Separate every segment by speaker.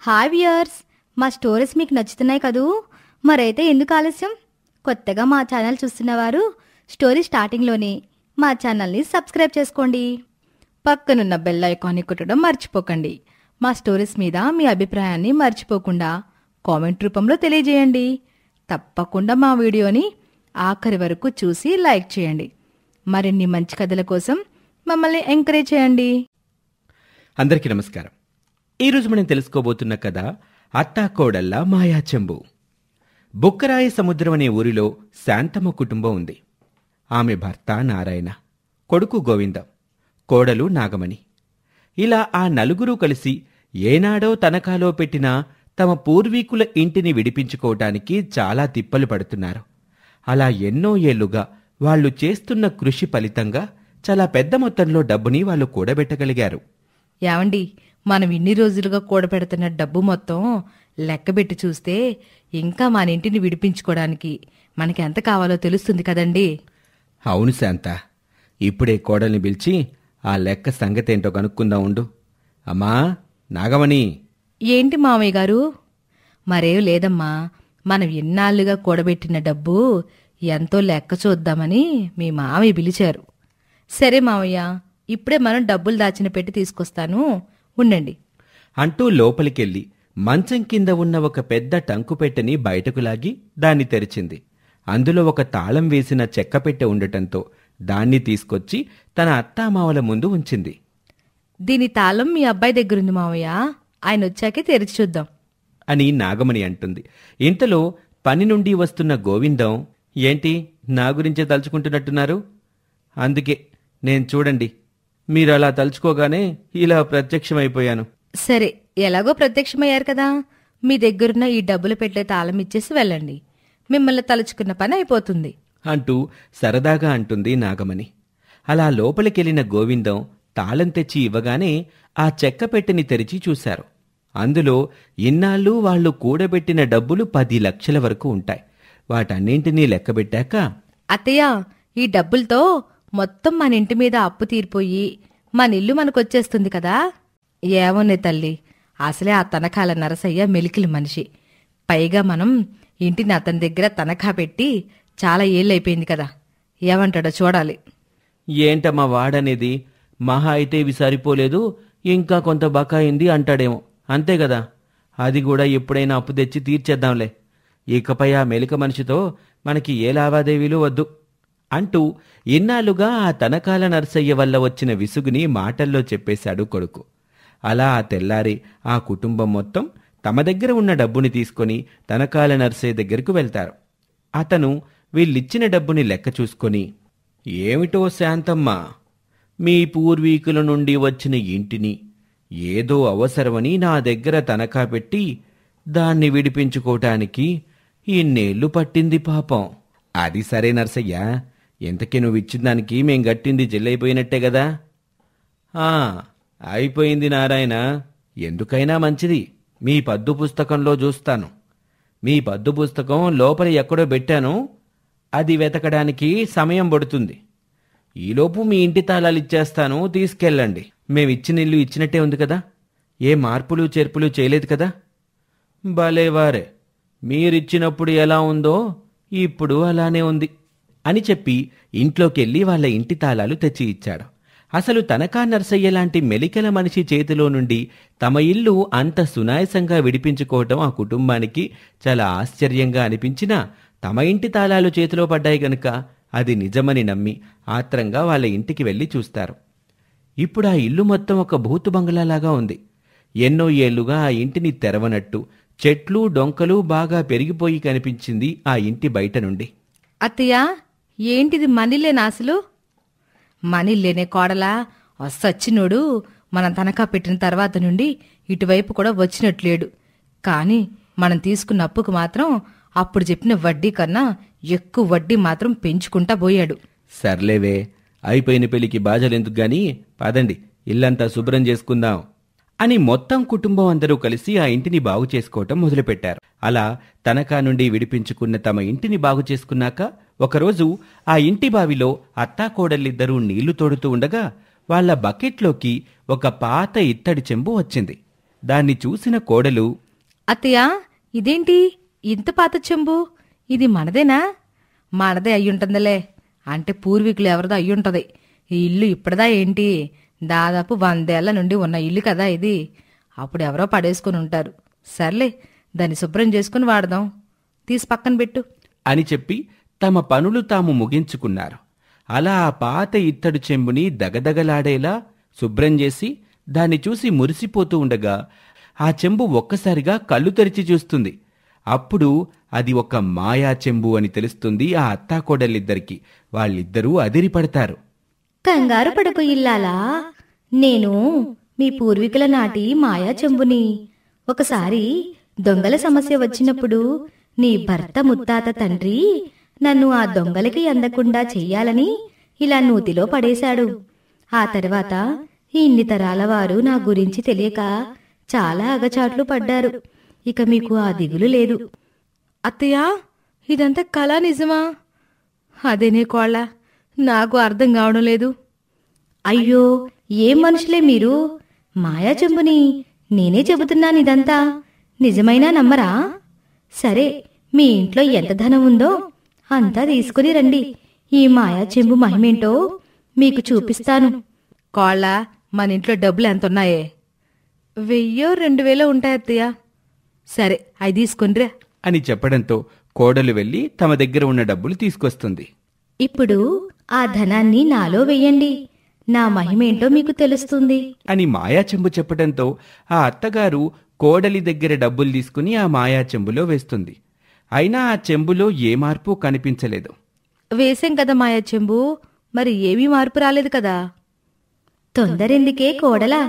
Speaker 1: Hi viewers, మా stories మీకు నచ్చుతున్నాయి కదూ? మరైతే ఎందుకు ఆలస్యం? కొత్తగా మా ఛానల్ చూస్తున్నవారు స్టోరీ స్టార్టింగ్లోనే మా ఛానల్ని సబ్స్క్రైబ్ చేసుకోండి. పక్కనున్న బెల్ ఐకాన్ని కొట్టడం మర్చిపోకండి. మా స్టోరీస్ మీద మీ అభిప్రాయాన్ని మర్చిపోకుండా కామెంట్ రూపంలో తెలియజేయండి. తప్పకుండా మా వీడియోని ఆఖరి వరకు చూసి లైక్ చేయండి. మరిన్ని మంచి కథల కోసం మమ్మల్ని ఎంకరేజ్ చేయండి.
Speaker 2: అందరికీ నమస్కారం. ఈరోజు మనం తెలుసుకోబోతున్న కథ అత్తాకోడళ్ళ మాయాచెంబు. బుక్కరాయి సముద్రం అనే ఊరిలో శాంతమ్మ కుటుంబం ఉంది. ఆమె భర్త నారాయణ, కొడుకు గోవిందం, కోడలు నాగమణి. ఇలా ఆ నలుగురూ కలిసి ఏనాడో తనఖాలో పెట్టిన తమ పూర్వీకుల ఇంటిని విడిపించుకోవటానికి చాలా తిప్పలు పడుతున్నారు. అలా ఎన్నో ఏళ్లుగా వాళ్లు చేస్తున్న కృషి ఫలితంగా చాలా పెద్ద మొత్తంలో డబ్బుని వాళ్ళు కూడబెట్టగలిగారు.
Speaker 1: ఏమండి, మనం ఇన్ని రోజులుగా కూడబెడుతున్న డబ్బు మొత్తం లెక్కబెట్టి చూస్తే ఇంకా మన ఇంటిని విడిపించుకోవడానికి మనకి ఎంత కావాలో తెలుస్తుంది కదండి.
Speaker 2: అవును శాంత, ఇప్పుడే కోడల్ని పిలిచి ఆ లెక్క సంగతేంటో కనుక్కుందాం ఉండు. అమ్మా నాగమణి.
Speaker 1: ఏంటి మామయ్య గారు? మరేం లేదమ్మా, మనం ఎన్నాళ్లుగా కూడబెట్టిన డబ్బు ఎంతో లెక్క చూద్దామని మీ మామయ్య పిలిచారు. సరే మామయ్య, ఇప్పుడే మనం డబ్బులు దాచిన పెట్టి తీసుకొస్తాను, ఉండండి
Speaker 2: అంటూ లోపలికెళ్ళి మంచం కింద ఉన్న ఒక పెద్ద టంకుపెట్టెని బయటకు లాగి దాన్ని తెరిచింది. అందులో ఒక తాళం వేసిన చెక్కపెట్టె ఉండటంతో దాన్ని తీసుకొచ్చి తన అత్తామావల ముందు ఉంచింది.
Speaker 1: దీని తాళం మీ అబ్బాయి దగ్గరుంది మామయ్య, ఆయన వచ్చాకే తెరిచి చూద్దాం
Speaker 2: అని నాగమణి అంటుంది. ఇంతలో పని నుండి వస్తున్న గోవిందం, ఏంటి నా గురించే తలుచుకుంటున్నట్టున్నారు? అందుకే నేను చూడండి, మీరు అలా తలుచుకోగానే ఇలా ప్రత్యక్షమైపోయాను.
Speaker 1: సరే, ఎలాగో ప్రత్యక్షమయ్యారు కదా, మీ దగ్గరున్న ఈ డబ్బులు పెట్టే తాళం ఇచ్చేసి వెళ్ళండి, మిమ్మల్ని తలుచుకున్న పని అయిపోతుంది
Speaker 2: అంటూ సరదాగా అంటుంది నాగమణి. అలా లోపలికెళ్లిన గోవిందం తాళం తెచ్చి ఇవ్వగానే ఆ చెక్కపెట్టెని తెరిచి చూశారు. అందులో ఇన్నాళ్ళు వాళ్లు కూడబెట్టిన డబ్బులు 10 లక్షల వరకు ఉంటాయి. వాటన్నింటినీ లెక్కబెట్టాక,
Speaker 1: అత్తయ్య, ఈ డబ్బులతో మొత్తం మన ఇంటి మీద అప్పు తీరిపోయి మన ఇల్లు మనకొచ్చేస్తుంది కదా. ఏమోనే తల్లి, అసలే ఆ తనఖాల నరసయ్య మెలికిలి మనిషి. పైగా మనం ఇంటిని అతని దగ్గర తనఖా పెట్టి చాలా ఏళ్ళైపోయింది కదా, ఏమంటాడో చూడాలి.
Speaker 2: ఏంటమ్మా వాడనేది? మహా అయితే ఇవి సరిపోలేదు, ఇంకా కొంత బకాయింది అంటాడేమో, అంతే కదా. అది కూడా ఎప్పుడైనా అప్పు తెచ్చి తీర్చేద్దాంలే. ఇకపై ఆ మెలిక మనిషితో మనకి ఏ లావాదేవీలు వద్దు అంటూ ఇన్నాళ్లుగా ఆ తనఖాల నరసయ్య వల్ల వచ్చిన విసుగుని మాటల్లో చెప్పేశాడు కొడుకు. అలా ఆ తెల్లారి ఆ కుటుంబం మొత్తం తమ దగ్గర ఉన్న డబ్బుని తీసుకొని తనఖాల నరసయ్య దగ్గరకు వెళ్తారు. అతను వీళ్ళిచ్చిన డబ్బుని లెక్క చూసుకొని, ఏమిటో శాంతమ్మ, మీ పూర్వీకుల నుండి వచ్చిన ఇంటిని ఏదో అవసరమని నా దగ్గర తనఖా పెట్టి దాన్ని విడిపించుకోవటానికి ఇన్నేళ్లు పట్టింది పాపం. అది సరే నరసయ్య, ఎంతకీ నువ్విచ్చిన దానికి మేం గట్టింది జల్లైపోయినట్టే కదా. అయిపోయింది నారాయణ, ఎందుకైనా మంచిది మీ పద్దు పుస్తకంలో చూస్తాను. మీ పద్దు పుస్తకం లోపల ఎక్కడో పెట్టాను, అది వెతకడానికి సమయం పడుతుంది. ఈలోపు మీ ఇంటి తాళాలు ఇచ్చేస్తాను, తీసుకెళ్ళండి. మేమిచ్చిన ఇల్లు ఇచ్చినట్టే ఉంది కదా, ఏ మార్పులు చేర్పులు చేయలేదు కదా. భలేవారే, మీరిచ్చినప్పుడు ఎలా ఉందో ఇప్పుడు అలానే ఉంది అని చెప్పి ఇంట్లోకెళ్ళి వాళ్ళ ఇంటి తాళాలు తెచ్చి ఇచ్చాడు. అసలు తనఖా నరసయ్య లాంటి మెలికల మనిషి చేతిలో నుండి తమ ఇల్లు అంత సునాయసంగా విడిపించుకోవటం ఆ కుటుంబానికి చాలా ఆశ్చర్యంగా అనిపించినా, తమ ఇంటి తాళాలు చేతిలో పడ్డాయి గనుక అది నిజమని నమ్మి ఆత్రంగా వాళ్ళ ఇంటికి వెళ్లి చూస్తారు. ఇప్పుడు ఆ ఇల్లు మొత్తం ఒక భూతు బంగ్లాలాగా ఉంది. ఎన్నో ఏళ్లుగా ఆ ఇంటిని తెరవనట్టు చెట్లు డొంకలు బాగా పెరిగిపోయి కనిపించింది ఆ ఇంటి బయట నుండి.
Speaker 1: అత్తయ్య, ఏంటిది మనిల్లేనా? అసలు మనిల్లేనే కోడలా? సచ్చినోడు మనం తనఖా పెట్టిన తర్వాత నుండి ఇటువైపు కూడా వచ్చినట్లేడు. కానీ మనం తీసుకున్న అప్పుకు మాత్రం అప్పుడు చెప్పిన వడ్డీ కన్నా ఎక్కువ వడ్డీ మాత్రం పెంచుకుంటా పోయాడు.
Speaker 2: సర్లేవే, అయిపోయిన పెళ్లికి బాజలెందుకు గాని, పదండి ఇల్లంతా శుభ్రం చేసుకుందాం అని మొత్తం కుటుంబం అందరూ కలిసి ఆ ఇంటిని బాగు చేసుకోవటం మొదలుపెట్టారు. అలా తనఖా నుండి విడిపించుకున్న తమ ఇంటిని బాగు చేసుకున్నాక ఒకరోజు ఆ ఇంటి బావిలో అత్తాకోడళ్ళిద్దరూ నీళ్లు తోడుతూ ఉండగా వాళ్ల బకెట్లోకి ఒక పాత ఇత్తడి చెంబు వచ్చింది. దాన్ని చూసిన కోడలు,
Speaker 3: అత్తయ్య, ఇదేంటి ఇంత పాత చెంబు? ఇది మనదేనా? మనదే అయ్యుంటుందిలే. అంటే పూర్వీకులు ఎవరిదో అయ్యుంటది. ఈ ఇల్లు ఇప్పటిదా ఏంటి? దాదాపు 100 ఏళ్ల నుండి ఉన్న ఇల్లు కదా ఇది. అప్పుడు ఎవరో పడేసుకుని ఉంటారు. సర్లే, దాన్ని శుభ్రం చేసుకుని వాడదాం. తీసి పక్కన పెట్టు
Speaker 2: అని చెప్పి తమ పనులు తాము ముగించుకున్నారు. అలా ఆ పాత ఇత్తడి చెంబుని దగదగలాడేలా శుభ్రం చేసి దాన్ని చూసి మురిసిపోతూ ఉండగా ఆ చెంబు ఒక్కసారిగా కళ్ళు తెరిచి చూస్తుంది. అప్పుడు అది ఒక మాయా చెంబు అని తెలుస్తుంది ఆ అత్తాకోడలిద్దరికి. వాళ్ళిద్దరూ అదిరిపడతారు.
Speaker 1: కంగారు పడకు ఇల్లాలా, నేను మీ పూర్వీకుల నాటి మాయా చెంబుని. ఒకసారి దొంగల సమస్య వచ్చినప్పుడు నీ భర్త ముత్తాత తండ్రి నన్ను ఆ దొంగలకి అందకుండా చెయ్యాలని ఇలా నూతిలో పడేశాడు. ఆ తర్వాత ఇన్ని తరాల వారు నా గురించి తెలియక చాలా అగచాట్లు పడ్డారు. ఇక మీకు ఆ దిగులు లేదు.
Speaker 3: అత్తయ్య, ఇదంతా కళ నిజమా? అదేనే కోళ్ళ, నాకు అర్థం కావడం లేదు.
Speaker 1: అయ్యో, ఏం మనుషులే మీరు! మాయా చెంబుని నేనే చెబుతున్నాను, ఇదంతా నిజమైనా నమ్మరా? సరే, మీ ఇంట్లో ఎంత ధనం ఉందో అంతా తీసుకుని రండి. ఈ మాయా చెంబు మహిమేంటో మీకు చూపిస్తాను.
Speaker 3: కోళ్ళ, మన ఇంట్లో డబ్బులు ఎంతున్నాయే? 1000-2000 ఉంటాయి అత్తయ్య. సరే, అవి తీసుకునిరా
Speaker 2: అని చెప్పడంతో కోడలు వెళ్లి తమ దగ్గర ఉన్న డబ్బులు తీసుకొస్తుంది.
Speaker 1: ఇప్పుడు ఆ ధనాన్ని నాలో వెయ్యండి. నా మహిమేంటో మీకు తెలుస్తుంది
Speaker 2: అని మాయా చెంబు చెప్పడంతో ఆ అత్తగారు కోడలి దగ్గర డబ్బులు తీసుకుని ఆ మాయా చెంబులో వేస్తుంది. అయినా ఆ చెంబులో ఏ మార్పు కనిపించలేదు.
Speaker 3: వేసాం కదా మాయా చెంబు, మరి ఏమీ మార్పు రాలేదు కదా?
Speaker 1: తొందరెందుకే కోడలా,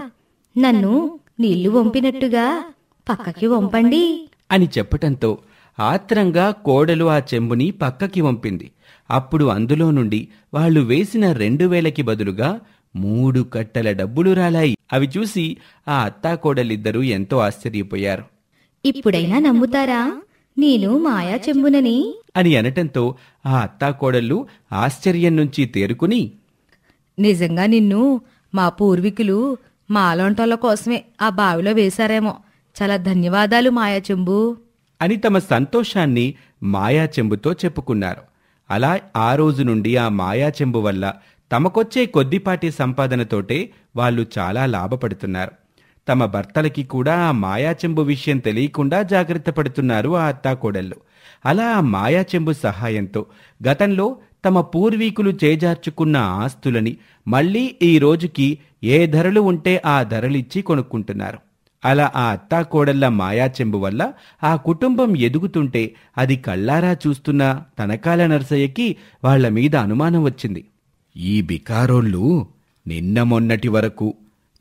Speaker 1: నన్ను నీళ్లు వంపినట్టుగా పక్కకి వంపండి
Speaker 2: అని చెప్పటంతో ఆత్రంగా కోడలు ఆ చెంబుని పక్కకి వంపింది. అప్పుడు అందులో నుండి వాళ్ళు వేసిన 2000కి బదులుగా 3 కట్టల డబ్బులు రాలాయి. అవి చూసి ఆ అత్తాకోడలిద్దరూ ఎంతో ఆశ్చర్యపోయారు.
Speaker 1: ఇప్పుడైనా నమ్ముతారా నేను మాయా చెంబునని
Speaker 2: అని అనటంతో ఆ అత్తాకోడళ్ళు ఆశ్చర్యం నుంచి తేరుకుని,
Speaker 3: నిజంగా నిన్ను మా పూర్వీకులు మా అలాంటోళ్ళ కోసమే ఆ బావిలో వేశారేమో. చాలా ధన్యవాదాలు మాయా చెంబు
Speaker 2: అని తమ సంతోషాన్ని మాయా చెంబుతో చెప్పుకున్నారు. అలా ఆ రోజు నుండి ఆ మాయా చెంబు వల్ల తమకొచ్చే కొద్దిపాటి సంపాదనతోటే వాళ్ళు చాలా లాభపడుతున్నారు. తమ భర్తలకి కూడా ఆ మాయా చెంబు విషయం తెలియకుండా జాగ్రత్త పడుతున్నారు ఆ అత్తాకోడళ్ళు. అలా ఆ మాయా చెంబు సహాయంతో గతంలో తమ పూర్వీకులు చేజార్చుకున్న ఆస్తులని మళ్లీ ఈ రోజుకి ఏ ధరలు ఉంటే ఆ ధరలిచ్చి కొనుక్కుంటున్నారు. అలా ఆ అత్తాకోడళ్ల మాయా చెంబు వల్ల ఆ కుటుంబం ఎదుగుతుంటే అది కళ్ళారా చూస్తున్న తనకాల నర్సయ్యకి వాళ్ల మీద అనుమానం వచ్చింది. ఈ బికారోళ్ళు నిన్న మొన్నటి వరకు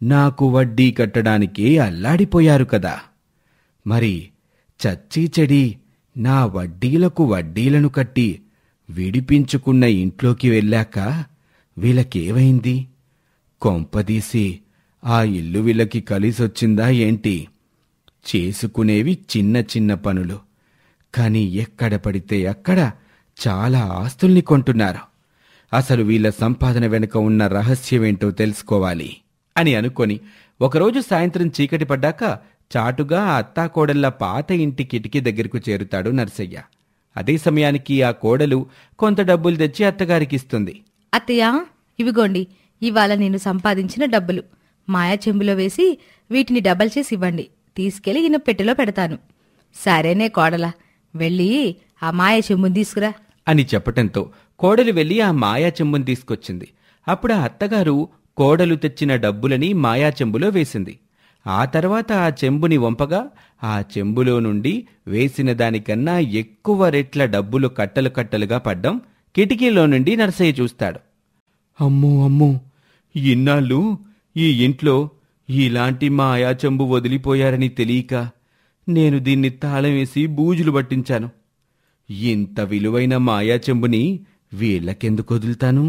Speaker 2: నాకు వడ్డీ కట్టడానికే అల్లాడిపోయారు కదా, మరి చచ్చీ చెడి నా వడ్డీలకు వడ్డీలను కట్టి విడిపించుకున్న ఇంట్లోకి వెళ్ళాక వీళ్ళకేవైంది? కొంపదీసి ఆ ఇల్లు వీళ్ళకి కలిసొచ్చిందా ఏంటి? చేసుకునేవి చిన్న చిన్న పనులు, కాని ఎక్కడ పడితే అక్కడ చాలా ఆస్తుల్ని కొంటున్నారు. అసలు వీళ్ళ సంపాదన వెనుక ఉన్న రహస్యమేంటో తెలుసుకోవాలి అని అనుకొని ఒకరోజు సాయంత్రం చీకటి పడ్డాక చాటుగా ఆ అత్తాకోడళ్ల పాత ఇంటి కిటికీ దగ్గరకు చేరుతాడు నర్సయ్య. అదే సమయానికి ఆ కోడలు కొంత డబ్బులు తెచ్చి అత్తగారికిస్తుంది.
Speaker 3: అత్తయ్య, ఇవిగోండి, ఇవాళ నేను సంపాదించిన డబ్బులు మాయా చెంబులో వేసి వీటిని డబల్ చేసి ఇవ్వండి. తీసుకెళ్లి ఈయన పెట్టెలో పెడతాను. సరేనే కోడలా, వెళ్ళి ఆ మాయా చెంబుని తీసుకురా
Speaker 2: అని చెప్పటంతో కోడలు వెళ్లి ఆ మాయా చెంబుని తీసుకొచ్చింది. అప్పుడు ఆ అత్తగారు కోడలు తెచ్చిన డబ్బులని మాయా చెంబులో వేసింది. ఆ తర్వాత ఆ చెంబుని వంపగా ఆ చెంబులో నుండి వేసిన దానికన్నా ఎక్కువ రెట్ల డబ్బులు కట్టలు కట్టలుగా పడ్డం కిటికీలో నుండి నర్సయ్య చూస్తాడు. అమ్మో అమ్మో, ఇన్నాళ్ళు ఈ ఇంట్లో ఇలాంటి మాయా చెంబు వదిలిపోయారని తెలియక నేను దీన్ని తాళం వేసి బూజులు పట్టించాను. ఇంత విలువైన మాయా చెంబుని వీళ్ళకెందుకు వదులుతాను,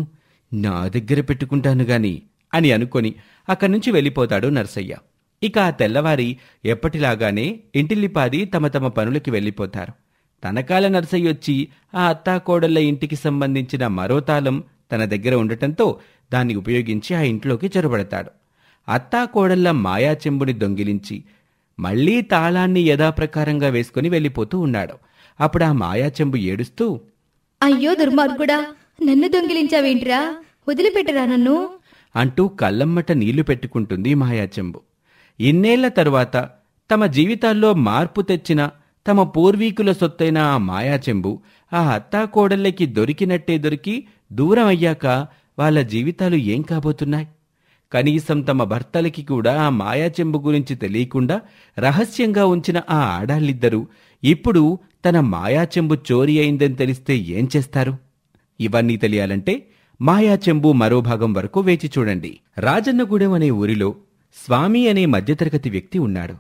Speaker 2: నా దగ్గర పెట్టుకుంటాను గాని అని అనుకొని అక్కడి నుంచి వెళ్ళిపోతాడు నర్సయ్య. ఇక ఆ తెల్లవారి ఎప్పటిలాగానే ఇంటిల్లిపాది తమ తమ పనులకి వెళ్ళిపోతారు. తనకాల నర్సయ్యొచ్చి ఆ అత్తాకోడళ్ల ఇంటికి సంబంధించిన మరో తాళం తన దగ్గర ఉండటంతో దాన్ని ఉపయోగించి ఆ ఇంట్లోకి చొరబడతాడు. అత్తాకోడళ్ల మాయా చెంబుని దొంగిలించి మళ్లీ తాళాన్ని యథాప్రకారంగా వేసుకుని వెళ్ళిపోతూ ఉన్నాడు. అప్పుడు ఆ మాయాచెంబు ఏడుస్తూ,
Speaker 1: అయ్యో దుర్మార్గుడా, నన్ను దొంగిలించావేంట్రా, వదిలిపెట్టరా నన్ను
Speaker 2: అంటూ కళ్ళమ్మట నీళ్లు పెట్టుకుంటుంది మాయాచెంబు. ఇన్నేళ్ల తరువాత తమ జీవితాల్లో మార్పు తెచ్చిన తమ పూర్వీకుల సొత్తైన ఆ మాయాచెంబు ఆ అత్తాకోడళ్ళకి దొరికినట్టే దొరికి దూరం అయ్యాక వాళ్ళ జీవితాలు ఏం కాబోతున్నాయి? కనీసం తమ భర్తలకి కూడా ఆ మాయాచెంబు గురించి తెలియకుండా రహస్యంగా ఉంచిన ఆ ఆడాళ్ళిద్దరూ ఇప్పుడు తన మాయాచెంబు చోరీ అయిందని తెలిస్తే ఏం చేస్తారు? ఇవన్నీ తెలియాలంటే మాయాచెంబు మరో భాగం వరకు వేచి చూడండి. రాజన్నగూడెం అనే ఊరిలో స్వామి అనే మధ్యతరగతి వ్యక్తి ఉన్నాడు.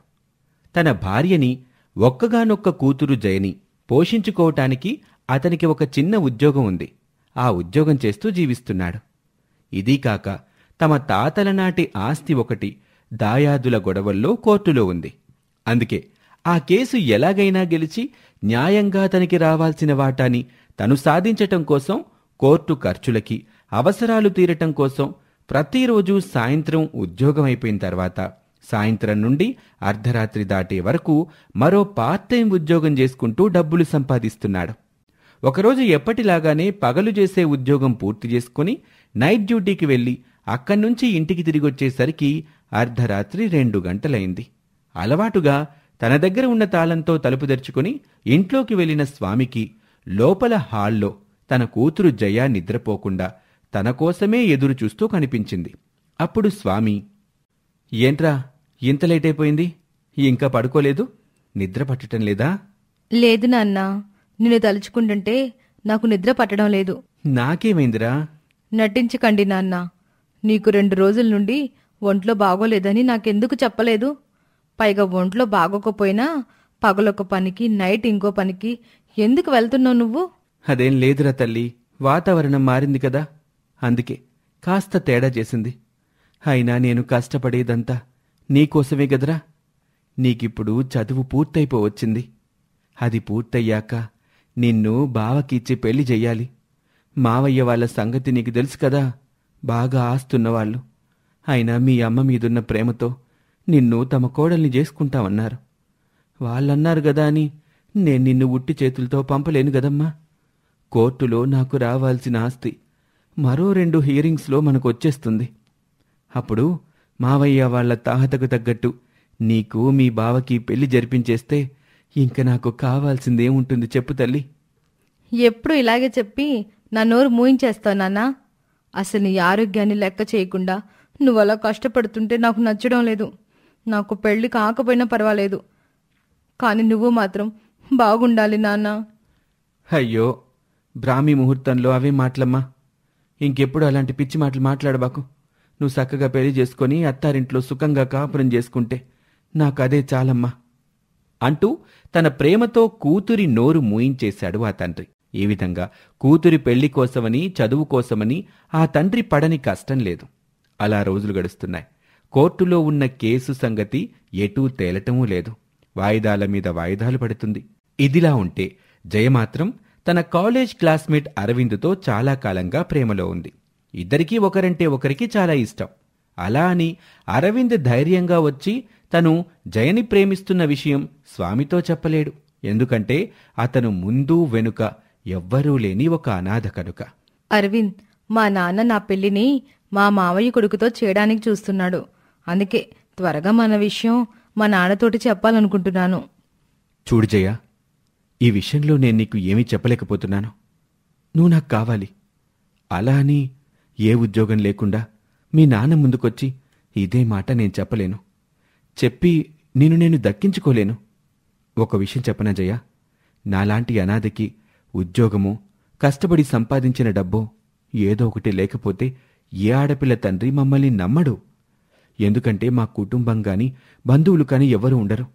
Speaker 2: తన భార్యని, ఒక్కగానొక్క కూతురు జయని పోషించుకోవటానికి అతనికి ఒక చిన్న ఉద్యోగం ఉంది. ఆ ఉద్యోగం చేస్తూ జీవిస్తున్నాడు. ఇదీ కాక తమ తాతల నాటి ఆస్తి ఒకటి దాయాదుల గొడవల్లో కోర్టులో ఉంది. అందుకే ఆ కేసు ఎలాగైనా గెలిచి న్యాయంగా తనకి రావాల్సిన వాటాని తను సాధించటం కోసం కోర్టు ఖర్చులకి, అవసరాలు తీరటం కోసం ప్రతిరోజు సాయంత్రం ఉద్యోగం అయిపోయిన తర్వాత సాయంత్రం నుండి అర్ధరాత్రి దాటే వరకు మరో పార్ట్ టైం ఉద్యోగం చేసుకుంటూ డబ్బులు సంపాదిస్తున్నాడు. ఒకరోజు ఎప్పటిలాగానే పగలు చేసే ఉద్యోగం పూర్తి చేసుకుని నైట్ డ్యూటీకి వెళ్లి అక్కడ్నుంచి ఇంటికి తిరిగొచ్చేసరికి అర్ధరాత్రి 2 గంటలైంది. అలవాటుగా తన దగ్గర ఉన్న తాళంతో తలుపు తెరుచుకుని ఇంట్లోకి వెళ్లిన స్వామికి లోపల హాల్లో తన కూతురు జయ నిద్రపోకుండా తన కోసమే ఎదురు చూస్తూ కనిపించింది. అప్పుడు స్వామి, ఏంట్రా ఇంత లేట్ అయిపోయింది, ఇంకా పడుకోలేదు? నిద్ర పట్టటం లేదా?
Speaker 3: లేదు నాన్న, నిన్ను తలుచుకుంటుంటే నాకు నిద్ర పట్టడం లేదు.
Speaker 2: నాకేమైందిరా?
Speaker 3: నటించకండి నాన్న. నీకు 2 రోజుల నుండి ఒంట్లో బాగోలేదని నాకెందుకు చెప్పలేదు? పైగా ఒంట్లో బాగోకపోయినా పగలొక పనికి, నైట్ ఇంకో పనికి ఎందుకు వెళ్తున్నావు నువ్వు?
Speaker 2: అదేం లేదురా తల్లి, వాతావరణం మారింది కదా, అందుకే కాస్త తేడా చేసింది. అయినా నేను కష్టపడేదంతా నీకోసమే గదరా. నీకిప్పుడు చదువు పూర్తయిపోవచ్చింది. అది పూర్తయ్యాక నిన్ను బావకిచ్చి పెళ్లి చెయ్యాలి. మావయ్య వాళ్ళ సంగతి నీకు తెలుసు కదా, బాగా ఆస్తున్నవాళ్లు. అయినా మీ అమ్మ మీదున్న ప్రేమతో నిన్ను తమ కోడల్ని చేసుకుంటామన్నారు. వాళ్ళన్నారు గదా అని నేను నిన్ను ఉట్టి చేతులతో పంపలేను గదమ్మా. కోర్టులో నాకు రావాల్సిన ఆస్తి మరో 2 హియరింగ్స్లో మనకొచ్చేస్తుంది. అప్పుడు మావయ్య వాళ్ల తాహతకు తగ్గట్టు నీకు మీ బావకి పెళ్లి జరిపించేస్తే ఇంక నాకు కావాల్సిందేముంటుంది చెప్పు తల్లి?
Speaker 3: ఎప్పుడు ఇలాగే చెప్పి నా నోరు మూయించేస్తావు నాన్నా. అసలు నీ ఆరోగ్యాన్ని లెక్క చేయకుండా నువ్వలా కష్టపడుతుంటే నాకు నచ్చడం లేదు. నాకు పెళ్లి కాకపోయినా పర్వాలేదు, కానీ నువ్వు మాత్రం బాగుండాలి నాన్న.
Speaker 2: అయ్యో, బ్రాహ్మీ ముహూర్తంలో అవే మాటలమ్మా. ఇంకెప్పుడు అలాంటి పిచ్చి మాటలు మాట్లాడబాకు. నువ్వు చక్కగా పెళ్లి చేసుకొని అత్తారింట్లో సుఖంగా కాపురం చేసుకుంటే నాకదే చాలమ్మా అంటూ తన ప్రేమతో కూతురి నోరు మూయించేశాడు ఆ తండ్రి. ఈ విధంగా కూతురి పెళ్లి కోసమని, చదువు కోసమని ఆ తండ్రి పడని కష్టం లేదు. అలా రోజులు గడుస్తున్నాయి. కోర్టులో ఉన్న కేసు సంగతి ఎటూ తేలటమూ లేదు. వాయిదాల మీద వాయిదాలు పడుతుంది. ఇదిలా ఉంటే జయ మాత్రం తన కాలేజ్ క్లాస్మేట్ అరవింద్తో చాలా కాలంగా ప్రేమలో ఉంది. ఇద్దరికీ ఒకరంటే ఒకరికి చాలా ఇష్టం. అలా అని అరవింద్ ధైర్యంగా వచ్చి తను జయని ప్రేమిస్తున్న విషయం స్వామితో చెప్పలేడు. ఎందుకంటే అతను ముందు వెనుక ఎవ్వరూ లేని ఒక అనాథ కనుక.
Speaker 3: అరవింద్, మా నాన్న నా పెళ్లిని మా మావయ్య కొడుకుతో చేయడానికి చూస్తున్నాడు. అందుకే త్వరగా మన విషయం మా నాన్నతోటి చెప్పాలనుకుంటున్నాను.
Speaker 2: చూడు జయ, ఈ విషయంలో నేను నీకు ఏమీ చెప్పలేకపోతున్నాను. నువ్వు నాకు కావాలి. అలా అని ఏ ఉద్యోగం లేకుండా మీ నాన్న ముందుకొచ్చి ఇదే మాట నేను చెప్పలేను. చెప్పి నేను దక్కించుకోలేను. ఒక విషయం చెప్పనా జయ, నాలాంటి అనాథకి ఉద్యోగమో, కష్టపడి సంపాదించిన డబ్బో ఏదో ఒకటి లేకపోతే ఏ ఆడపిల్ల తండ్రి మమ్మల్ని నమ్మడు. ఎందుకంటే మా కుటుంబం గాని, బంధువులు కాని ఎవరూ ఉండరు.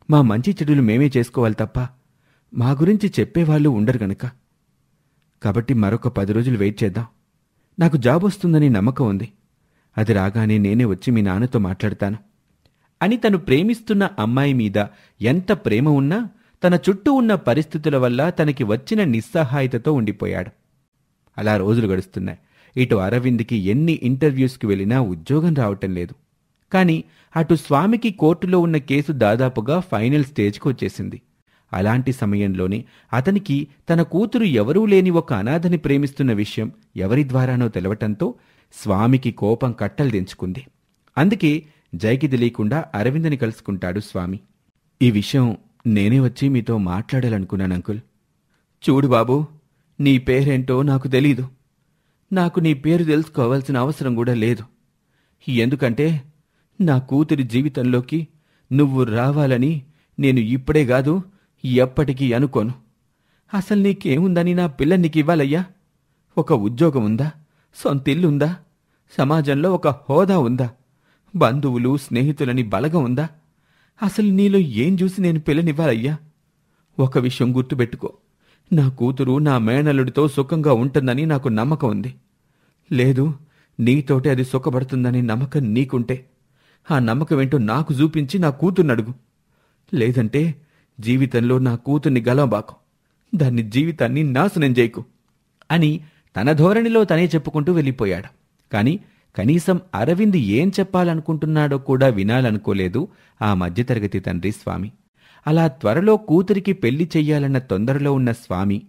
Speaker 2: మా మంచి చెడులు మేమే చేసుకోవాలి తప్ప మా గురించి చెప్పేవాళ్ళు ఉండరు గనక. కాబట్టి మరొక 10 రోజులు వెయిట్ చేద్దాం. నాకు జాబ్ వస్తుందని నమ్మకం ఉంది. అది రాగానే నేనే వచ్చి మీ నాన్నతో మాట్లాడతాను అని తను ప్రేమిస్తున్న అమ్మాయి మీద ఎంత ప్రేమ ఉన్నా తన చుట్టూ ఉన్న పరిస్థితుల వల్ల తనకి వచ్చిన నిస్సహాయతతో ఉండిపోయాడు. అలా రోజులు గడుస్తున్నాయి. ఇటు అరవింద్కి ఎన్ని ఇంటర్వ్యూస్కి వెళ్ళినా ఉద్యోగం రావటం లేదు. కాని అటు స్వామికి కోర్టులో ఉన్న కేసు దాదాపుగా ఫైనల్ స్టేజ్కి వచ్చేసింది. అలాంటి సమయంలోనే అతనికి తన కూతురు ఎవరూ లేని ఒక అనాథని ప్రేమిస్తున్న విషయం ఎవరి ద్వారానో తెలవటంతో స్వామికి కోపం కట్టలు దించుకుంది. అందుకే జయకి తెలియకుండా అరవిందని కలుసుకుంటాడు స్వామి. ఈ విషయం నేనే వచ్చి మీతో మాట్లాడాలనుకున్నాను అంకుల్. చూడు బాబూ, నీ పేరేంటో నాకు తెలీదు. నాకు నీ పేరు తెలుసుకోవాల్సిన అవసరం కూడా లేదు. ఎందుకంటే నా కూతురి జీవితంలోకి నువ్వు రావాలని నేను ఇప్పుడే కాదు ఎప్పటికీ అనుకోను. అసలు నీకేముందని నా పిల్ల నీకు ఇవ్వాలయ్యా? ఒక ఉద్యోగం ఉందా? సొంతిల్లుందా? సమాజంలో ఒక హోదా ఉందా? బంధువులు స్నేహితులని బలగం ఉందా? అసలు నీలో ఏం చూసి నేను పిల్లనివ్వాలయ్యా? ఒక విషయం గుర్తుపెట్టుకో, నా కూతురు నా మేనల్లుడితో సుఖంగా ఉంటుందని నాకు నమ్మకం ఉంది. లేదు, నీతోటే అది సుఖపడుతుందని నమ్మకం నీకుంటే ఆ నమ్మకం ఏంటో నాకు చూపించి నా కూతుర్ని అడుగు. లేదంటే జీవితంలో నా కూతుర్ని గలవబాకు, దాన్ని జీవితాన్ని నాశనం చేయకు అని తన ధోరణిలో తనే చెప్పుకుంటూ వెళ్ళిపోయాడు. కాని కనీసం అరవింద్ ఏం చెప్పాలనుకుంటున్నాడో కూడా వినాలనుకోలేదు ఆ మధ్యతరగతి తండ్రి స్వామి. అలా త్వరలో కూతురికి పెళ్లి చెయ్యాలన్న తొందరలో ఉన్న స్వామి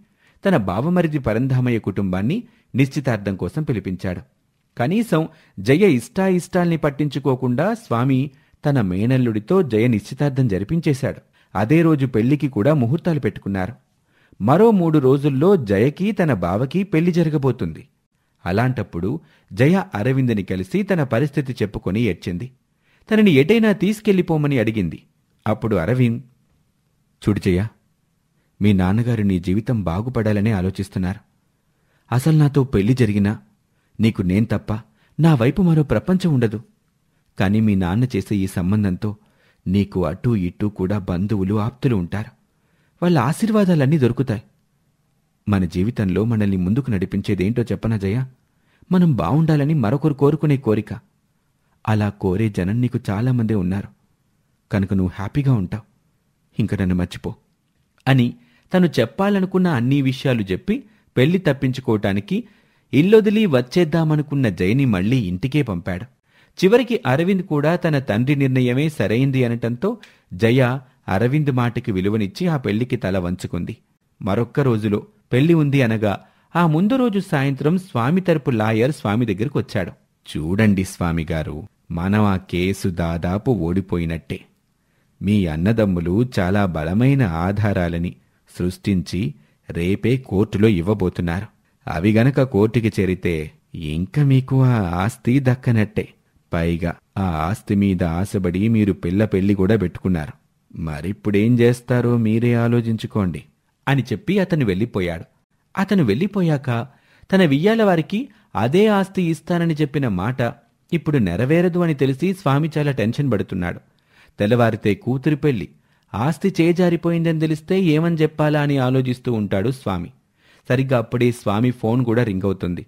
Speaker 2: తన బావమరిది పరంధామయ్య కుటుంబాన్ని నిశ్చితార్థం కోసం పిలిపించాడు. కనీసం జయ ఇష్టాయిష్టాల్ని పట్టించుకోకుండా స్వామి తన మేనల్లుడితో జయ నిశ్చితార్థం జరిపించేశాడు. అదే రోజు పెళ్లికి కూడా ముహూర్తాలు పెట్టుకున్నారు. మరో 3 రోజుల్లో జయకి తన బావకి పెళ్లి జరగబోతుంది. అలాంటప్పుడు జయ అరవిందని కలిసి తన పరిస్థితి చెప్పుకొని ఏడ్చింది. తనని ఎటైనా తీసుకెళ్లిపోమని అడిగింది. అప్పుడు అరవింద్, చూడు జయ, మీ నాన్నగారు నీ జీవితం బాగుపడాలనే ఆలోచిస్తున్నారు. అసలు నాతో పెళ్లి జరిగినా నీకు నేను తప్ప నా వైపు మరో ప్రపంచం ఉండదు. కాని మీ నాన్న చేసే ఈ సంబంధంతో నీకు అటూ ఇటూ కూడా బంధువులు ఆప్తులు ఉంటారు. వాళ్ళ ఆశీర్వాదాలన్నీ దొరుకుతాయి. మన జీవితంలో మనల్ని ముందుకు నడిపించేదేంటో చెప్పనా జయ? మనం బావుండాలని మరొకరు కోరుకునే కోరిక. అలా కోరే జనం నీకు చాలామందే ఉన్నారు. కనుక నువ్వు హ్యాపీగా ఉంటావు. ఇంక నన్ను మర్చిపో అని తను చెప్పాలనుకున్న అన్ని విషయాలు చెప్పి పెళ్లి తప్పించుకోవటానికి ఇల్లొదిలి వచ్చేద్దామనుకున్న జయని మళ్లీ ఇంటికే పంపాడు. చివరికి అరవింద్ కూడా తన తండ్రి నిర్ణయమే సరైంది అనటంతో జయ అరవింద్ మాటకి విలువనిచ్చి ఆ పెళ్లికి తల వంచుకుంది. మరొక్క రోజులో పెళ్లి ఉంది అనగా ఆ ముందు రోజు సాయంత్రం స్వామి తరపు లాయర్ స్వామి దగ్గరకు వచ్చాడు. చూడండి స్వామిగారు, మనం ఆ కేసు దాదాపు ఓడిపోయినట్టే. మీ అన్నదమ్ములు చాలా బలమైన ఆధారాలని సృష్టించి రేపే కోర్టులో ఇవ్వబోతున్నారు. అవి గనక కోర్టుకి చేరితే ఇంక మీకు ఆ ఆస్తి దక్కనట్టే. పైగా ఆ ఆస్తి మీద ఆశపడి మీరు పిల్ల పెళ్లి కూడా పెట్టుకున్నారు. మరిప్పుడేం చేస్తారో మీరే ఆలోచించుకోండి అని చెప్పి అతను వెళ్ళిపోయాడు. అతను వెళ్ళిపోయాక తన వియ్యాల వారికి అదే ఆస్తి ఇస్తానని చెప్పిన మాట ఇప్పుడు నెరవేరదు అని తెలిసి స్వామి చాలా టెన్షన్ పడుతున్నాడు. తెల్లవారితే కూతురి పెళ్లి, ఆస్తి చేజారిపోయిందని తెలిస్తే ఏమని చెప్పాలా అని ఆలోచిస్తూ ఉంటాడు స్వామి. సరిగ్గా అప్పుడే స్వామి ఫోన్ కూడా రింగ్ అవుతుంది.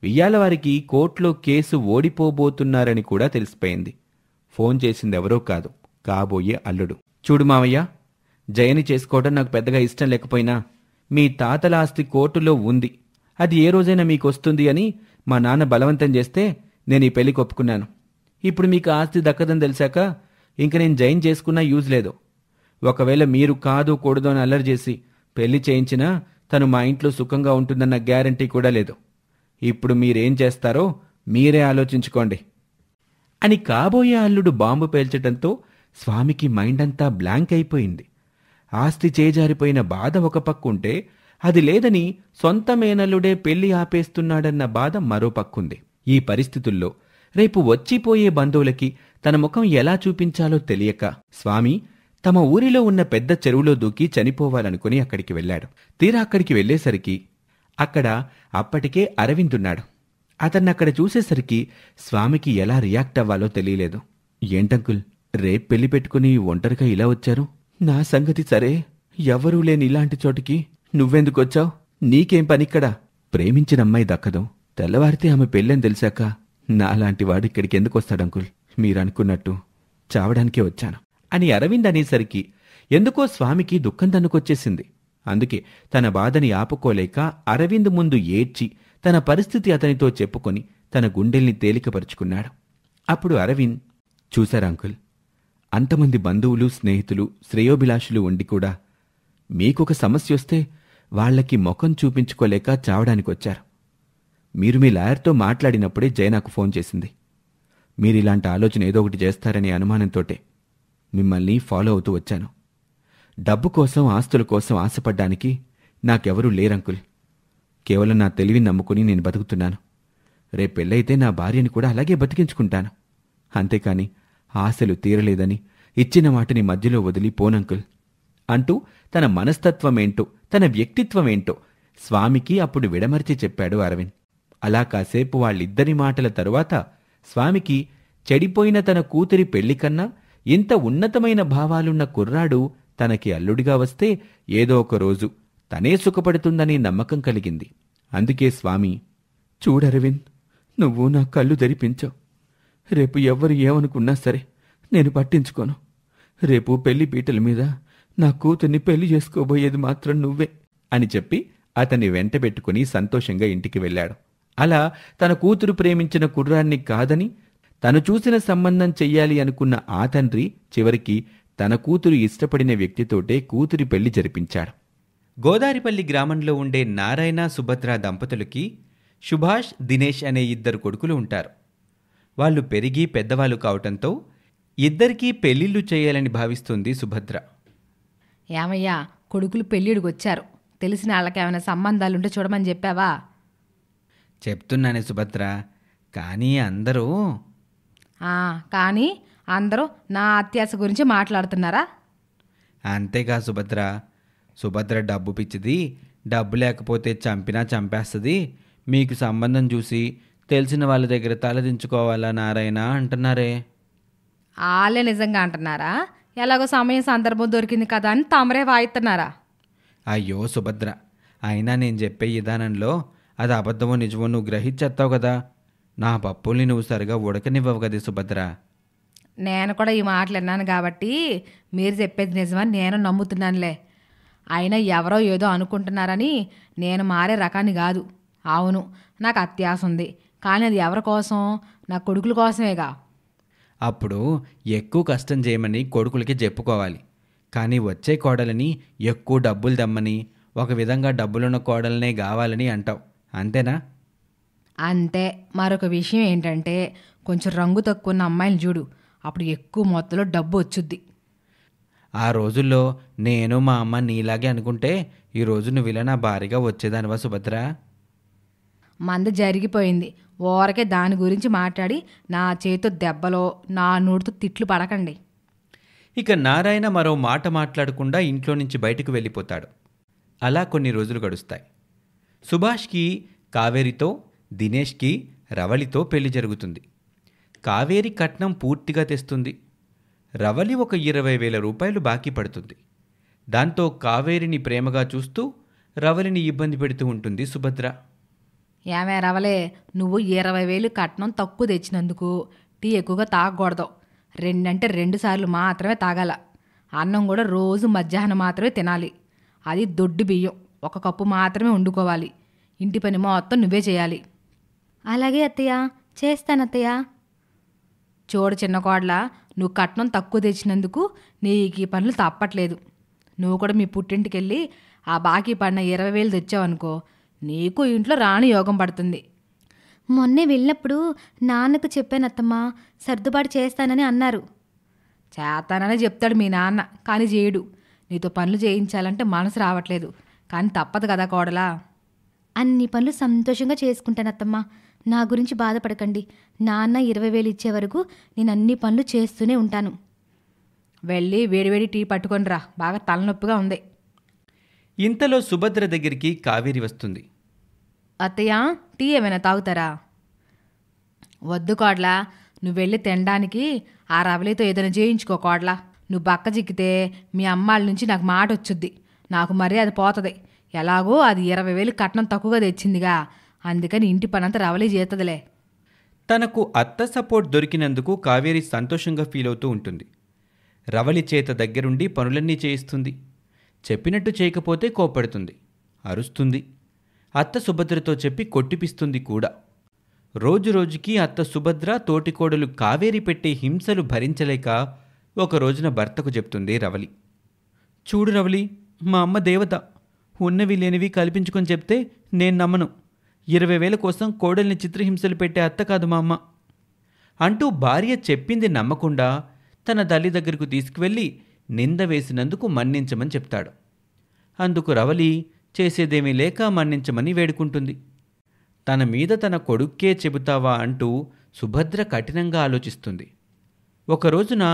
Speaker 2: వియ్యాలవారికి కోర్టులో కేసు ఓడిపోబోతున్నారని కూడా తెలిసిపోయింది. ఫోన్ చేసిందెవరో కాదు, కాబోయే అల్లుడు. చూడు మావయ్య, జయని చేసుకోవడం నాకు పెద్దగా ఇష్టం లేకపోయినా మీ తాతల ఆస్తి కోర్టులో ఉంది, అది ఏ రోజైనా మీకు వస్తుంది అని మా నాన్న బలవంతం చేస్తే నేను ఈ పెళ్లికి ఒప్పుకున్నాను. ఇప్పుడు మీకు ఆస్తి దక్కదని తెలిసాక ఇంక నేను జైన్ చేసుకున్నా యూజ్ లేదు. ఒకవేళ మీరు కాదు కూడదు అని అల్లరి చేసి పెళ్లి చేయించినా తను మా ఇంట్లో సుఖంగా ఉంటుందన్న గ్యారంటీ కూడా లేదు. ఇప్పుడు మీరేం చేస్తారో మీరే ఆలోచించుకోండి అని కాబోయే అల్లుడు బాంబు పేల్చటంతో స్వామికి మైండ్ అంతా బ్లాంక్ అయిపోయింది. ఆస్తి చేజారిపోయిన బాధ ఒక పక్కుంటే, అది లేదని సొంత మేనల్లుడే పెళ్లి ఆపేస్తున్నాడన్న బాధ మరో పక్కుంది. ఈ పరిస్థితుల్లో రేపు వచ్చిపోయే బంధువులకి తన ముఖం ఎలా చూపించాలో తెలియక స్వామి తమ ఊరిలో ఉన్న పెద్ద చెరువులో దూకి చనిపోవాలనుకుని అక్కడికి వెళ్ళాడు. తీరా అక్కడికి వెళ్లేసరికి అక్కడ అప్పటికే అరవిందున్నాడు. అతన్నక్కడ చూసేసరికి స్వామికి ఎలా రియాక్ట్ అవ్వాలో తెలియలేదు. ఏంటంకుల్, రేపు పెళ్లి పెట్టుకుని ఒంటరిగా ఇలా వచ్చారు? నా సంగతి సరే, ఎవరూ లేని ఇలాంటి చోటికి నువ్వెందుకొచ్చావు? నీకేం పనిక్కడా? ప్రేమించిన అమ్మాయి దక్కదు, తెల్లవారితే ఆమె పెళ్ళని తెలిసాక నాలాంటి వాడు ఇక్కడికి ఎందుకొస్తాడంకుల్? మీరనుకున్నట్టు చావడానికే వచ్చాను అని అరవింద్ అనేసరికి ఎందుకో స్వామికి దుఃఖం తన్నుకొచ్చేసింది. అందుకే తన బాధని ఆపుకోలేక అరవింద్ ముందు ఏడ్చి తన పరిస్థితి అతనితో చెప్పుకొని తన గుండెల్ని తేలికపరుచుకున్నాడు. అప్పుడు అరవింద్, చూశారా అంకుల్, అంతమంది బంధువులు, స్నేహితులు, శ్రేయోభిలాషులు ఉండి కూడా మీకొక సమస్య వస్తే వాళ్లకి ముఖం చూపించుకోలేక చావడానికొచ్చారు. మీరు మీ లాయర్తో మాట్లాడినప్పుడే జయ నాకు ఫోన్ చేసింది. మీరిలాంటి ఆలోచన ఏదో ఒకటి చేస్తారనే అనుమానంతోటే మిమ్మల్ని ఫాలో అవుతూ వచ్చాను. డబ్బు కోసం, ఆస్తుల కోసం ఆశపడ్డానికి నాకెవరూ లేరంకుల్. కేవలం నా తెలివిని నమ్ముకుని నేను బతుకుతున్నాను. రేపెళ్ళైతే నా భార్యని కూడా అలాగే బతికించుకుంటాను. అంతేకాని ఆశలు తీరలేదని ఇచ్చిన వాటిని మధ్యలో వదిలి పోనంకుల్ అంటూ తన మనస్తత్వమేంటో, తన వ్యక్తిత్వమేంటో స్వామికి అప్పుడు విడమర్చి చెప్పాడు అరవింద్. అలా కాసేపు వాళ్ళిద్దరి మాటల తరువాత స్వామికి చెడిపోయిన తన కూతురి పెళ్లికన్నా ఇంత ఉన్నతమైన భావాలున్న కుర్రాడు తనకి అల్లుడిగా వస్తే ఏదో ఒక రోజు తనే సుఖపడుతుందనే నమ్మకం కలిగింది. అందుకే స్వామి, చూడరవింద్, నువ్వు నా కళ్ళు తెరిపించావు. రేపు ఎవ్వరు ఏమనుకున్నా సరే నేను పట్టించుకోను. రేపు పెళ్లి పీటల మీద నా కూతుర్ని పెళ్లి చేసుకోబోయేది మాత్రం నువ్వే అని చెప్పి అతన్ని వెంటబెట్టుకుని సంతోషంగా ఇంటికి వెళ్ళాడు. అలా తన కూతురు ప్రేమించిన కుర్రాన్ని కాదని తను చూసిన సంబంధం చెయ్యాలి అనుకున్న ఆ తండ్రి చివరికి తన కూతురు ఇష్టపడిన వ్యక్తితోటే కూతురి పెళ్లి జరిపించాడు.
Speaker 4: గోదారిపల్లి గ్రామంలో ఉండే నారాయణ, సుభద్ర దంపతులకి సుభాష్, దినేష్ అనే 2 కొడుకులు ఉంటారు. వాళ్ళు పెరిగి పెద్దవాళ్ళు కావటంతో ఇద్దరికీ పెళ్లిళ్ళు చేయాలని భావిస్తుంది సుభద్ర.
Speaker 3: ఏమయ్యా, కొడుకులు పెళ్ళిడికొచ్చారు. తెలిసిన వాళ్ళకేమైనా సంబంధాలుంటే చూడమని చెప్పావా?
Speaker 4: చెప్తున్నానే సుభద్ర, కానీ అందరూ
Speaker 3: కానీ అందరూ నా అత్యాశ గురించి మాట్లాడుతున్నారా?
Speaker 4: అంతేగా సుభద్ర. సుభద్ర డబ్బు పిచ్చిది, డబ్బు లేకపోతే చంపినా చంపేస్తుంది. మీకు సంబంధం చూసి తెలిసిన వాళ్ళ దగ్గర తలదించుకోవాలా నారాయణ అంటున్నారే.
Speaker 3: వాళ్ళే నిజంగా అంటున్నారా? ఎలాగో సమయం సందర్భం దొరికింది కదా అని తమరే వాయిస్తున్నారా?
Speaker 4: అయ్యో సుభద్ర, అయినా నేను చెప్పే విధానంలో అది అబద్ధమో నిజమో నువ్వు గ్రహించేస్తావు కదా. నా పప్పుల్ని నువ్వు సరిగా ఉడకనివ్వవు కదా సుభద్ర.
Speaker 3: నేను కూడా ఈ మాటలు విన్నాను కాబట్టి మీరు చెప్పేది నిజమని నేను నమ్ముతున్నానులే. అయినా ఎవరో ఏదో అనుకుంటున్నారని నేను మారే రకాన్ని కాదు. అవును, నాకు అత్యాశ ఉంది, కానీ అది ఎవరి కోసం? నా కొడుకుల కోసమేగా.
Speaker 4: అప్పుడు ఎక్కువ కష్టం చేయమని కొడుకులకి చెప్పుకోవాలి. కానీ వచ్చే కోడలని ఎక్కువ డబ్బులు దమ్మని, ఒక విధంగా డబ్బులున్న కోడలనే కావాలని అంటావు, అంతేనా?
Speaker 3: అంతే. మరొక విషయం ఏంటంటే, కొంచెం రంగు తక్కువ ఉన్న అమ్మాయిని చూడు, అప్పుడు ఎక్కువ మొత్తంలో డబ్బు వచ్చుద్ది.
Speaker 4: ఆ రోజుల్లో నేను మా అమ్మ నీలాగే అనుకుంటే ఈరోజు నువ్వు ఇలా నా భారీగా వచ్చేదానివా సుభద్ర?
Speaker 3: మంద జరిగిపోయింది. ఊరకే దాని గురించి మాట్లాడి నా చేతితో దెబ్బలో, నా నోటితో తిట్లు పడకండి.
Speaker 4: ఇక నారాయణ మరో మాట మాట్లాడకుండా ఇంట్లో నుంచి బయటకు వెళ్ళిపోతాడు. అలా కొన్ని రోజులు గడుస్తాయి. సుభాష్కి కావేరితో, దినేష్కి రవళితో పెళ్లి జరుగుతుంది. కావేరి కట్నం పూర్తిగా తెస్తుంది. రవళి ఒక 20,000 రూపాయలు బాకీ పడుతుంది. దాంతో కావేరిని ప్రేమగా చూస్తూ రవళిని ఇబ్బంది పెడుతూ ఉంటుంది సుభద్ర.
Speaker 3: ఏమే రవలే, నువ్వు 20,000 కట్నం తక్కువ తెచ్చినందుకు టీ ఎక్కువగా తాగకూడదు. 2 అంటే 2 సార్లు మాత్రమే తాగాల. అన్నం కూడా రోజు మధ్యాహ్నం మాత్రమే తినాలి. అది దొడ్డు బియ్యం 1 కప్పు మాత్రమే వండుకోవాలి. ఇంటి పని మొత్తం నువ్వే చేయాలి.
Speaker 1: అలాగే అత్తయ్య, చేస్తానత్తయ్య.
Speaker 3: చూడు చిన్న కోడల, నువ్వు కట్నం తక్కువ తెచ్చినందుకు నీకు ఈ పనులు తప్పట్లేదు. నువ్వు కూడా మీ పుట్టింటికి వెళ్ళి ఆ బాకీ పడిన 20,000 తెచ్చావనుకో, నీకు ఇంట్లో రాని యోగం పడుతుంది.
Speaker 1: మొన్నే వెళ్ళినప్పుడు నాన్నకు చెప్పానత్తమ్మా, సర్దుబాటు చేస్తానని అన్నారు.
Speaker 3: చేస్తాననే చెప్తాడు మీ నాన్న, కానీ చేయడు. నీతో పనులు చేయించాలంటే మనసు రావట్లేదు, కానీ తప్పదు కదా కోడలా.
Speaker 1: అన్ని పనులు సంతోషంగా చేసుకుంటానత్తమ్మా, నా గురించి బాధపడకండి. నాన్న 20,000 ఇచ్చే వరకు నేను అన్ని పనులు చేస్తూనే ఉంటాను.
Speaker 3: వెళ్ళి వేడివేడి టీ పట్టుకొని రా, బాగా తలనొప్పిగా ఉంది.
Speaker 4: ఇంతలో సుభద్ర దగ్గరికి కావేరి వస్తుంది.
Speaker 3: అత్తయ్య, టీ ఏమైనా తాగుతారా? వద్దు కోడలా, నువ్వు వెళ్ళి తినడానికి ఆ రవలితో ఏదైనా చేయించుకో కోడలా. నువ్వు బక్క చిక్కితే మీ అమ్మాళ్ళ నుంచి నాకు మాట వచ్చుద్ది, నాకు మరీ అది పోతుంది. ఎలాగో అది 20,000 కట్నం తక్కువగా తెచ్చిందిగా, అందుకని ఇంటి పనంతా రవలి చేస్తుందిలే.
Speaker 4: తనకు అత్త సపోర్ట్ దొరికినందుకు కావేరి సంతోషంగా ఫీల్ అవుతూ ఉంటుంది. రవళి చేత దగ్గరుండి పనులన్నీ చేయిస్తుంది. చెప్పినట్టు చేయకపోతే కోప్పడుతుంది, అరుస్తుంది. అత్త సుభద్రతో చెప్పి కొట్టిపిస్తుంది కూడా. రోజురోజుకి అత్త సుభద్ర తోటికోడలు కావేరి పెట్టే హింసలు భరించలేక ఒక రోజున భర్తకు చెప్తుంది రవలి. చూడు రవలి, మా అమ్మ దేవత, ఉన్నవి లేనివి కల్పించుకొని చెప్తే నేను నమ్మను. 20,000 కోసం కోడల్ని చిత్రహింసలు పెట్టే అత్త కాదు మా అమ్మ అంటూ భార్య చెప్పింది నమ్మకుండా తన తల్లి దగ్గరకు తీసుకువెళ్ళి నింద వేసినందుకు మన్నించమని చెప్తాడు. అందుకు రవలి చేసేదేమీ లేక మన్నించమని వేడుకుంటుంది. తన మీద తన కొడుక్కే చెబుతావా అంటూ సుభద్ర కఠినంగా ఆలోచిస్తుంది. ఒకరోజున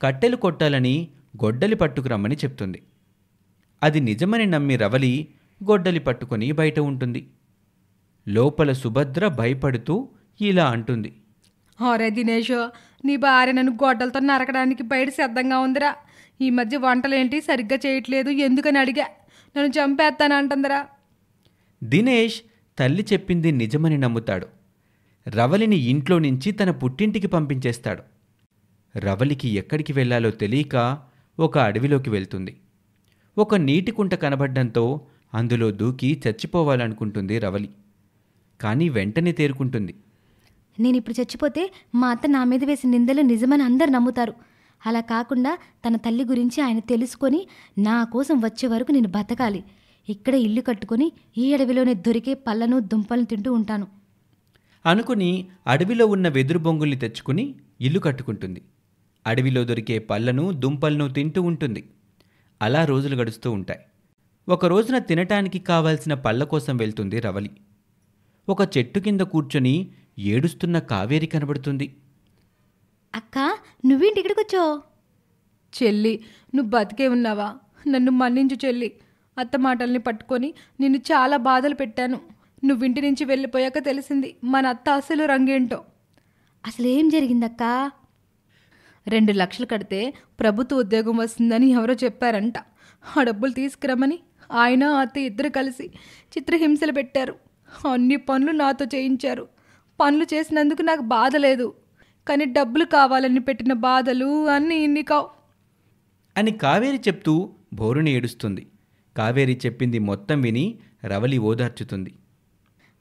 Speaker 4: కట్టెలు కొట్టాలని గొడ్డలి పట్టుకురమ్మని చెప్తుంది. అది నిజమని నమ్మి రవలి గొడ్డలి పట్టుకొని బయట ఉంటుంది. లోపల సుభద్ర భయపడుతూ ఇలా అంటుంది.
Speaker 3: అరే దినేష్, నీ భార్య నన్ను గొడ్డలతో నరకడానికి బయట సిద్ధంగా ఉందిరా. ఈ మధ్య వంటలేంటి సరిగ్గా చేయట్లేదు, ఎందుకని అడిగా. నన్ను చంపేస్తానంటుందిరా.
Speaker 4: దినేష్ తల్లి చెప్పింది నిజమని నమ్ముతాడు. రవలిని ఇంట్లో నుంచి తన పుట్టింటికి పంపించేస్తాడు. రవలికి ఎక్కడికి వెళ్లాలో తెలియక ఒక అడవిలోకి వెళ్తుంది. ఒక నీటి కుంట కనబడ్డంతో అందులో దూకి చచ్చిపోవాలనుకుంటుంది రవలి. కానీ వెంటనే తేరుకుంటుంది.
Speaker 1: నేనిప్పుడు చచ్చిపోతే మా అత్త నా మీద వేసిన నిందలు నిజమని అందరు నమ్ముతారు. అలా కాకుండా తన తల్లి గురించి ఆయన తెలుసుకొని నా కోసం వచ్చే వరకు నేను బతకాలి. ఇక్కడే ఇల్లు కట్టుకొని ఈ అడవిలోనే దొరికే పళ్ళను దుంపలను తింటూ ఉంటాను
Speaker 4: అనుకుని అడవిలో ఉన్న వెదురు బొంగుల్ని తెచ్చుకుని ఇల్లు కట్టుకుంటుంది. అడవిలో దొరికే పళ్ళను దుంపలను తింటూ ఉంటుంది. అలా రోజులు గడుస్తూ ఉంటాయి. ఒక రోజున తినటానికి కావాల్సిన పళ్ళ కోసం వెళ్తుంది రవలి. ఒక చెట్టు కింద కూర్చొని ఏడుస్తున్న కావేరి కనబడుతుంది.
Speaker 1: అక్క, నువ్వేంటి ఇక్కడికి వచ్చావు?
Speaker 3: చెల్లి, నువ్వు బతికే ఉన్నావా? నన్ను మన్నించు చెల్లి. అత్త మాటల్ని పట్టుకొని నిన్ను చాలా బాధలు పెట్టాను. నువ్వింటి నుంచి వెళ్ళిపోయాక తెలిసింది మన అత్త అసలు రంగేంటో.
Speaker 1: అసలేం జరిగిందక్కా?
Speaker 3: 2 లక్షలు కడితే ప్రభుత్వ ఉద్యోగం వస్తుందని ఎవరో చెప్పారంట. ఆ డబ్బులు తీసుకురమ్మని ఆయన అత్త ఇద్దరు కలిసి చిత్రహింసలు పెట్టారు. అన్ని పనులు నాతో చేయించారు. పనులు చేసినందుకు నాకు బాధ లేదు, కానీ డబ్బులు కావాలని పెట్టిన బాధలు అన్నీ ఇన్ని కావు
Speaker 4: అని కావేరి చెప్తూ బోరుని ఏడుస్తుంది. కావేరి చెప్పింది మొత్తం విని రవలి ఓదార్చుతుంది.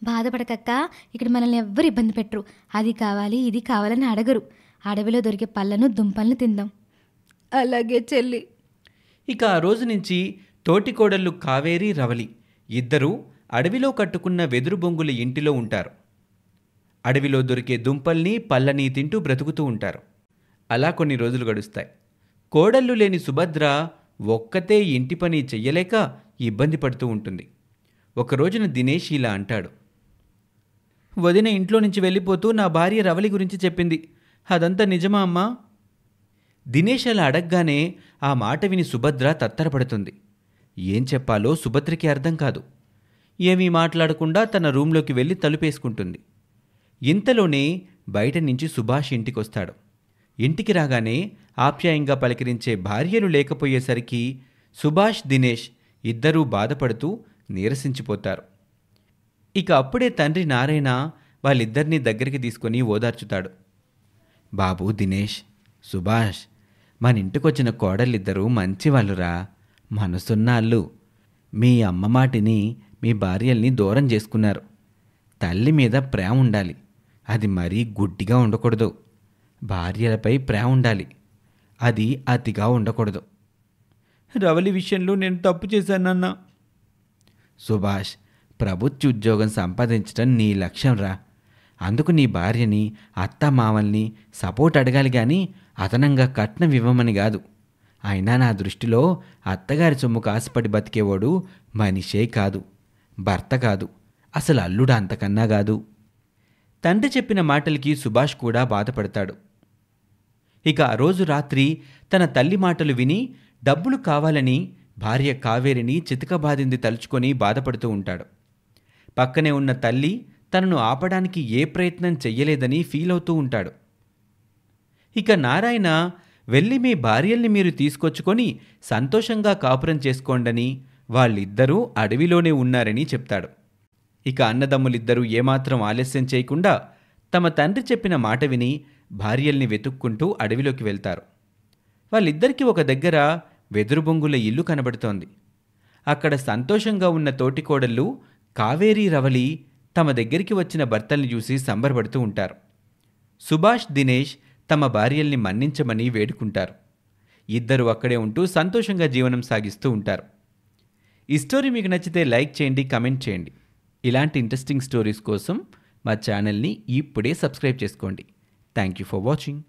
Speaker 1: బాధపడకక్క, ఇక్కడ మనల్ని ఎవ్వరు ఇబ్బంది పెట్టరు. అది కావాలి ఇది కావాలని అడగరు. అడవిలో దొరికే పళ్ళను దుంపలను తిందాం.
Speaker 3: అలాగే చెల్లి.
Speaker 4: ఇక ఆ రోజు నుంచి తోటికోడళ్ళు కావేరి రవలి ఇద్దరూ అడవిలో కట్టుకున్న వెదురు బొంగుల ఇంటిలో ఉంటారు. అడవిలో దొరికే దుంపల్ని పళ్ళని తింటూ బ్రతుకుతూ ఉంటారు. అలా కొన్ని రోజులు గడుస్తాయి. కోడళ్ళు లేని సుభద్ర ఒక్కతే ఇంటి పని చెయ్యలేక ఇబ్బంది పడుతూ ఉంటుంది. ఒకరోజున దినేష్ ఇలా అంటాడు. వదిన ఇంట్లో నుంచి వెళ్ళిపోతూ నా భార్య రవలి గురించి చెప్పింది. అదంతా నిజమా అమ్మా? దినేష్ అలా అడగగానే ఆ మాట విని సుభద్ర తత్తరపడుతుంది. ఏం చెప్పాలో సుభద్రకి అర్థం కాదు. ఏమీ మాట్లాడకుండా తన రూంలోకి వెళ్ళి తలుపేసుకుంటుంది. ఇంతలోనే బయట నుంచి సుభాష్ ఇంటికొస్తాడు. ఇంటికి రాగానే ఆప్యాయంగా పలకరించే భార్యలు లేకపోయేసరికి సుభాష్ దినేష్ ఇద్దరూ బాధపడుతూ నీరసించిపోతారు. ఇక అప్పుడే తండ్రి నారాయణ వాళ్ళిద్దరినీ దగ్గరికి తీసుకొని ఓదార్చుతాడు. బాబు దినేష్, సుభాష్, మన ఇంటికొచ్చిన కోడలిద్దరూ మంచివాళ్ళురా, మనసున్నాళ్ళు. మీ అమ్మ మాటిని మీ భార్యల్ని దూరం చేసుకున్నారు. తల్లి మీద ప్రేమ ఉండాలి, అది మరీ గుడ్డిగా ఉండకూడదు. భార్యలపై ప్రేమ ఉండాలి, అది అతిగా ఉండకూడదు. రవలి విషయంలో నేను తప్పు చేశానన్నా. సుభాష్, ప్రభుత్వ ఉద్యోగం సంపాదించడం నీ లక్ష్యం రా. అందుకు నీ భార్యని అత్తామామల్ని సపోర్ట్ అడగాలి కానీ అదనంగా కట్నం ఇవ్వమని కాదు. అయినా నా దృష్టిలో అత్తగారి సొమ్ము కాసుపడి బతికేవాడు మనిషే కాదు, భర్త కాదు, అసలు అల్లుడు అంతకన్నా కాదు. తండ్రి చెప్పిన మాటలకి సుభాష్ కూడా బాధపడతాడు. ఇక ఆ రోజు రాత్రి తన తల్లి మాటలు విని డబ్బులు కావాలని భార్య కావేరిని చితకబాదింది తలుచుకొని బాధపడుతూ ఉంటాడు. పక్కనే ఉన్న తల్లి తనను ఆపడానికి ఏ ప్రయత్నం చెయ్యలేదని ఫీల్ అవుతూ ఉంటాడు. ఇక నారాయణ వెళ్ళి మీ భార్యల్ని మీరు తీసుకొచ్చుకొని సంతోషంగా కాపురం చేసుకోండని, వాళ్ళిద్దరూ అడవిలోనే ఉన్నారని చెప్తాడు. ఇక అన్నదమ్ములిద్దరూ ఏమాత్రం ఆలస్యం చేయకుండా తమ తండ్రి చెప్పిన మాట విని భార్యల్ని వెతుక్కుంటూ అడవిలోకి వెళ్తారు. వాళ్ళిద్దరికీ ఒక దగ్గర వెదురు బొంగుల ఇల్లు కనబడుతోంది. అక్కడ సంతోషంగా ఉన్న తోటికోడళ్ళు కావేరీ రవలి తమ దగ్గరికి వచ్చిన భర్తల్ని చూసి సంబరపడుతూ ఉంటారు. సుభాష్, దినేష్ తమ భార్యల్ని మన్నించమని వేడుకుంటారు. ఇద్దరు అక్కడే ఉంటూ సంతోషంగా జీవనం సాగిస్తూ ఉంటారు. ఈ స్టోరీ మీకు నచ్చితే లైక్ చేయండి, కమెంట్ చేయండి. ఇలాంటి ఇంట్రెస్టింగ్ స్టోరీస్ కోసం మా ఛానల్ని ఇప్పుడే సబ్స్క్రైబ్ చేసుకోండి. Thank you for watching.